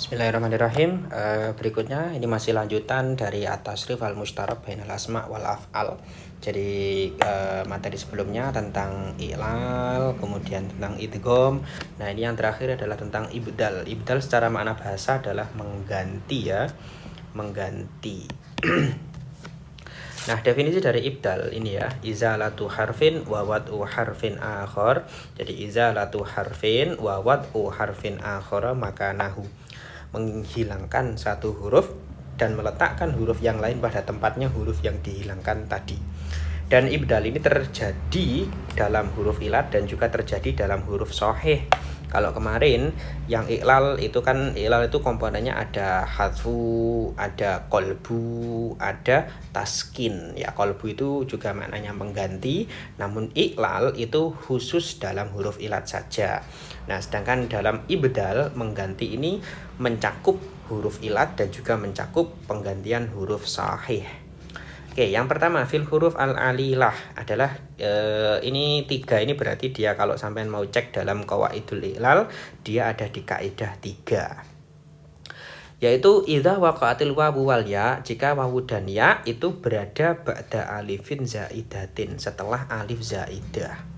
Bismillahirrahmanirrahim. Berikutnya ini masih lanjutan dari at-tasrif al-mustarab bainal asma wal af'al. Jadi materi sebelumnya tentang i'lal, kemudian tentang idgham. Nah, ini yang terakhir adalah tentang ibdal. Ibdal secara makna bahasa adalah mengganti ya, mengganti. Nah, definisi dari ibdal ini ya, izalatu harfin wa wad'u harfin akhar. Jadi izalatu harfin wa wad'u harfin akhar makanahu, menghilangkan satu huruf dan meletakkan huruf yang lain pada tempatnya huruf yang dihilangkan tadi. Dan ibdal ini terjadi dalam huruf ilat dan juga terjadi dalam huruf sahih. Kalau kemarin yang iklal itu kan, iklal itu komponennya ada hadfu, ada kolbu, ada taskin. Ya, kolbu itu juga maknanya mengganti, namun iklal itu khusus dalam huruf ilat saja. Nah, sedangkan dalam ibdal mengganti ini mencakup huruf ilat dan juga mencakup penggantian huruf sahih. Oke, yang pertama fil huruf al-alilah adalah ini 3, ini berarti dia kalau sampean mau cek dalam qawaidul i'lal dia ada di kaidah 3. Yaitu idza waqa'atil wawu wal ya, jika wawu dan ya itu berada ba'da alifin zaidatin, setelah alif zaidah,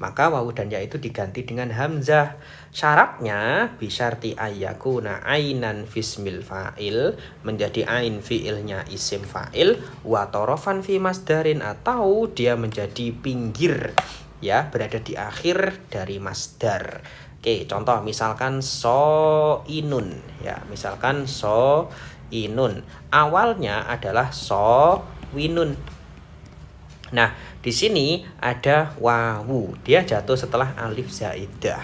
maka wawu dan ya itu diganti dengan hamzah. Syaratnya bisyarti ayyakuna ainan fismil fa'il, menjadi ain fi'ilnya isim fa'il, wa torofan fi masdarin, atau dia menjadi pinggir ya, berada di akhir dari masdar. Oke, contoh misalkan so inun ya, misalkan so inun awalnya adalah so winun. Nah, di sini ada wawu, dia jatuh setelah alif zaidah.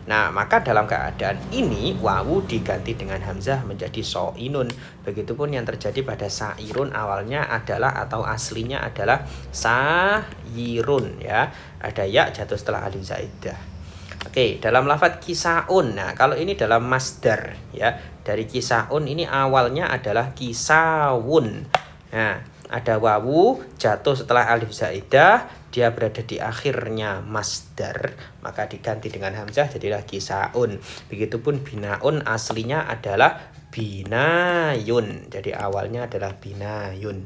Nah, maka dalam keadaan ini wawu diganti dengan hamzah menjadi so'inun. Begitupun yang terjadi pada sa'irun, awalnya adalah atau aslinya adalah sa'irun ya. Ada ya jatuh setelah alif zaidah. Oke, dalam lafadz kisaun. Nah, kalau ini dalam masdar ya, dari kisaun ini awalnya adalah kisawun. Nah, ada wawu jatuh setelah alif zaidah, dia berada di akhirnya masdar, maka diganti dengan hamzah jadilah kisaun. Begitupun binaun, aslinya adalah binayun, jadi awalnya adalah binayun.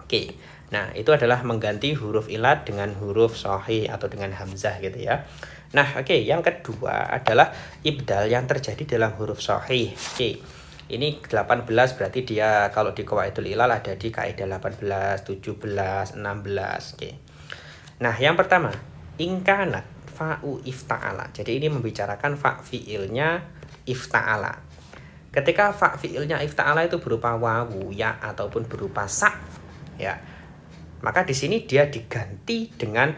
Oke, nah itu adalah mengganti huruf ilat dengan huruf sahih atau dengan hamzah gitu ya. Nah, oke, yang kedua adalah ibdal yang terjadi dalam huruf sahih. Oke, ini 18 berarti dia kalau di qawaidul i'lal ada di kaidah 18, 17, 16. Oke. Nah, yang pertama, ingkanat fa'u ifta'ala. Jadi ini membicarakan fa fi'ilnya ifta'ala. Ketika fa fi'ilnya ifta'ala itu berupa wawu, ya ataupun berupa sa ya, maka di sini dia diganti dengan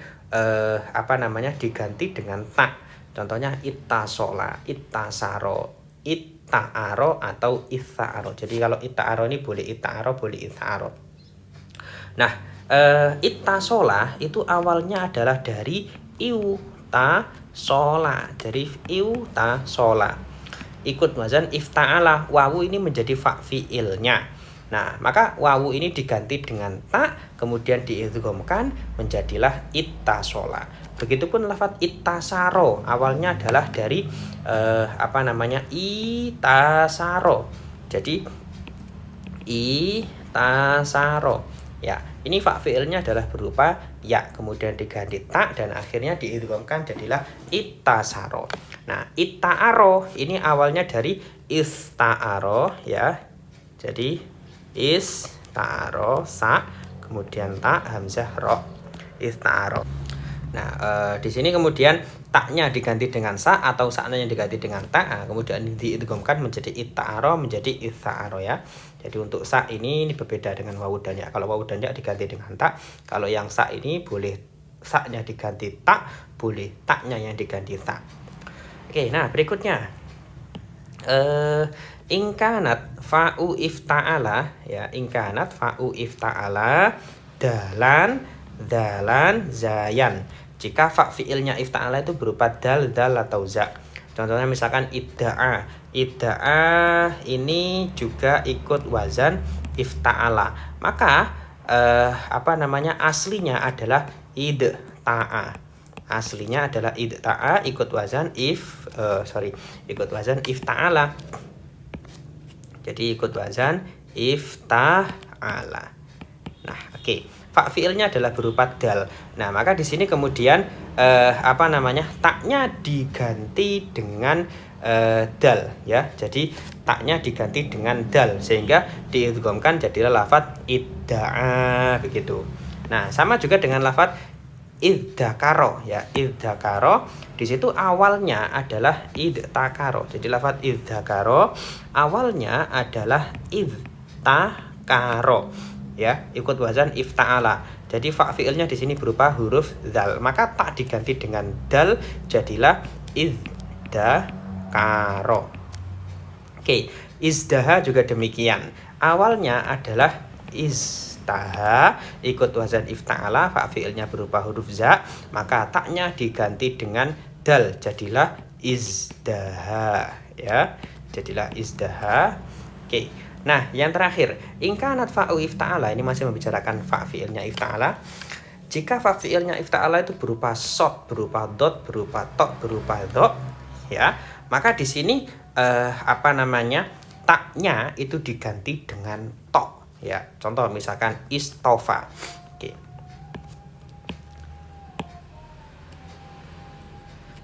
diganti dengan ta. Contohnya ittasola, ittasaro, ta'aro atau itha'aro. Jadi kalau ita'aro ini boleh ita'aro, boleh itha'aro. Nah, ittasola itu awalnya adalah dari iutasola. Dari iutasola. Ikut wazan ifta'ala. Wawu ini menjadi fa fi'ilnya. Nah, maka wawu ini diganti dengan ta, kemudian diidghamkan menjadilah ittasola. Begitupun lafadz ittasaro, awalnya adalah dari itasaro. Jadi itasaro ya, ini fa fi'ilnya adalah berupa ya, kemudian diganti ta dan akhirnya diidghamkan jadilah ittasaro. Nah, itta'aro ini awalnya dari ista'aro ya. Jadi ista'aro sa, kemudian ta hamzah ro, ista'aro. Nah, di sini kemudian taknya diganti dengan sa atau sa-nya yang diganti dengan ta, kemudian diidghamkan menjadi itta'aro menjadi itsa'aro ya. Jadi untuk sa ini berbeda dengan wawu dan ya. Kalau wawu dan ya diganti dengan ta, kalau yang sa ini boleh sa-nya diganti ta, boleh ta-nya yang diganti ta. Oke, nah berikutnya ingkanat fa'u ifta'ala ya, ingkanat fa'u ifta'ala dalan zayan. Jika fa fi'ilnya ifta'ala itu berupa dal atau za. Contohnya misalkan idda'a. Idda'a ini juga ikut wazan ifta'ala. Maka aslinya adalah idta'a. Aslinya adalah idta'a, ikut wazan ikut wazan ifta'ala. Jadi ikut wazan ifta'ala. Nah, oke. Fa fiilnya adalah berupa dal. Nah, maka di sini kemudian taknya diganti dengan dal ya. Jadi taknya diganti dengan dal sehingga diidghamkan jadilah lafaz idda'a begitu. Nah, sama juga dengan lafaz idzakaro ya. Idzakaro di situ awalnya adalah idtakaro. Jadi lafaz idzakaro awalnya adalah idtakaro ya, ikut wazan ifta'ala. Jadi fa fiilnya di sini berupa huruf dzal. Maka tak diganti dengan dal jadilah izdakaro. Oke, izdaha juga demikian. Awalnya adalah istaha, ikut wazan ifta'ala, fa fiilnya berupa huruf za, maka taknya diganti dengan dal jadilah izdaha ya. Jadilah izdaha. Oke. Nah, yang terakhir, in kanat fa'u ifta'ala, ini masih membicarakan fa fiilnya ifta'ala. Jika fa fiilnya ifta'ala itu berupa sod, berupa dot, berupa tok, berupa dot ya, maka di sini taknya itu diganti dengan tok ya. Contoh misalkan istofa.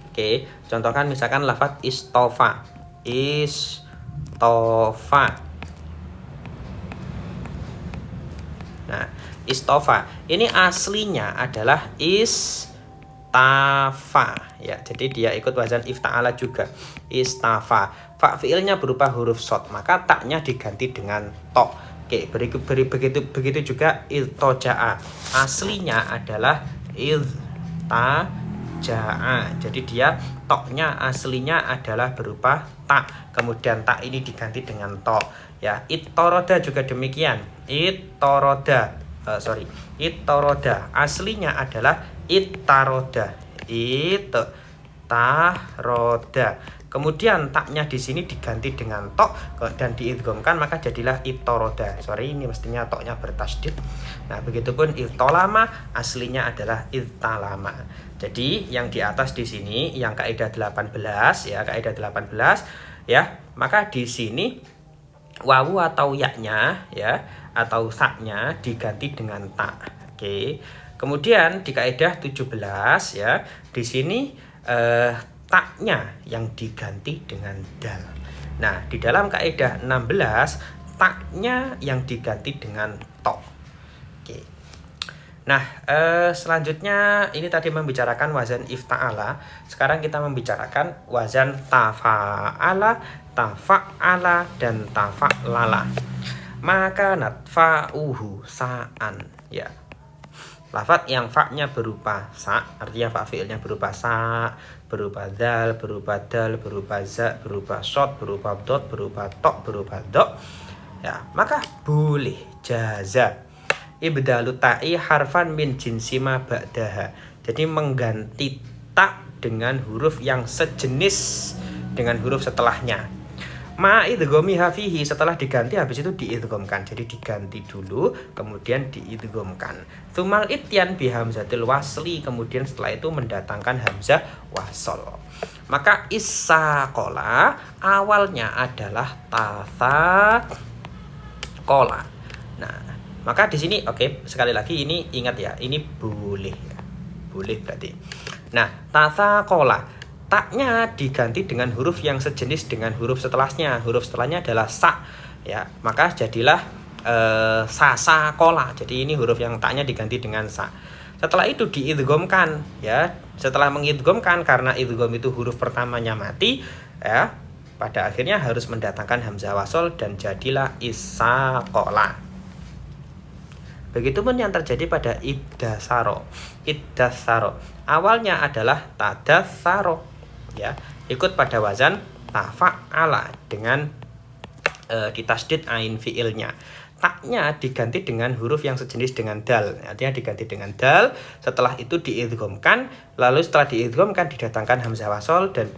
Oke, contohkan misalkan lafaz istofa. Istofa. Nah, istofa ini aslinya adalah istafa ya. Jadi dia ikut wazan ifta'ala juga. Istafa. Fa fiilnya berupa huruf shad, maka taknya diganti dengan tok. Oke, begitu juga iltoja'a. Aslinya adalah iltaja'a. Jadi dia toknya aslinya adalah berupa tak. Kemudian tak ini diganti dengan tok. Ya, ittoroda juga demikian. Ittoroda aslinya adalah ittaroda. Ittaroda. Kemudian taknya di sini diganti dengan tok dan diidghamkan, maka jadilah ittoroda. Ini mestinya toknya bertasydid. Nah, begitupun iltolama aslinya adalah iltalama. Jadi yang di atas di sini yang kaidah 18 ya, kaidah 18 ya, maka di sini wawu atau yaknya ya atau saknya diganti dengan tak. Oke. Kemudian di kaidah 17 ya, di sini taknya yang diganti dengan dal. Nah, di dalam kaidah 16 taknya yang diganti dengan tok. Oke. Nah, selanjutnya ini tadi membicarakan wazan ifta'ala. Sekarang kita membicarakan wazan tafa'ala, tafa'ala, dan tafa'lala. Maka natfa'uhu sa'an ya. Lafaz yang fa-nya berupa sa, artinya fa fiilnya berupa sa, berupa dal, berupa dal, berupa za, berupa shad, berupa dot, berupa tok, berupa dok ya, maka boleh jaza ibdalu ta'i harfan min jinsima ba'daha. Jadi mengganti tak dengan huruf yang sejenis dengan huruf setelahnya. Ma'idghomiha fihi, setelah diganti habis itu diidghamkan. Jadi diganti dulu kemudian diidghamkan. Tsumal ityan bihamzatil wasli, kemudian setelah itu mendatangkan hamzah wasol. Maka isaqola awalnya adalah tathaqola. Nah, maka di sini sekali lagi ini ingat ya, ini boleh ya. Boleh berarti. Nah, tathaqola taknya diganti dengan huruf yang sejenis dengan huruf setelahnya. Huruf setelahnya adalah sa ya, maka jadilah sasakola. Jadi ini huruf yang taknya diganti dengan sa. Setelah itu diidghamkan ya. Setelah mengidghamkan, karena idgham itu huruf pertamanya mati ya, pada akhirnya harus mendatangkan hamzah wasol dan jadilah isaqola. Begitupun yang terjadi pada iddasaro. Iddasaro awalnya adalah tadasaro ya, ikut pada wazan tafa'ala dengan ditasydid ain fiilnya. Taknya diganti dengan huruf yang sejenis dengan dal, artinya diganti dengan dal. Setelah itu diidghamkan, lalu setelah diidghamkan didatangkan hamzah wasol dan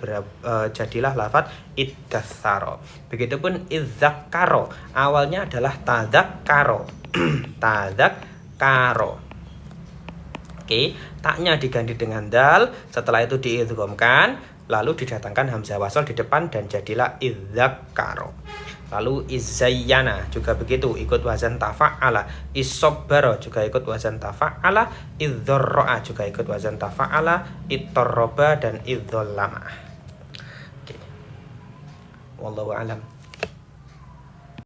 jadilah lafaz iddasaro. Begitupun idzakaro awalnya adalah tadzakaro. Tadzakaro. Oke, taknya diganti dengan dal, setelah itu diidghamkan, lalu didatangkan hamzah wasal di depan dan jadilah idzakaro. Lalu izayyana juga begitu, ikut wazan tafa'ala. Isobbaro juga ikut wazan tafa'ala. Idzorro'a juga ikut wazan tafa'ala. Ittorroba dan idzolama. Oke. Wallahu a'lam.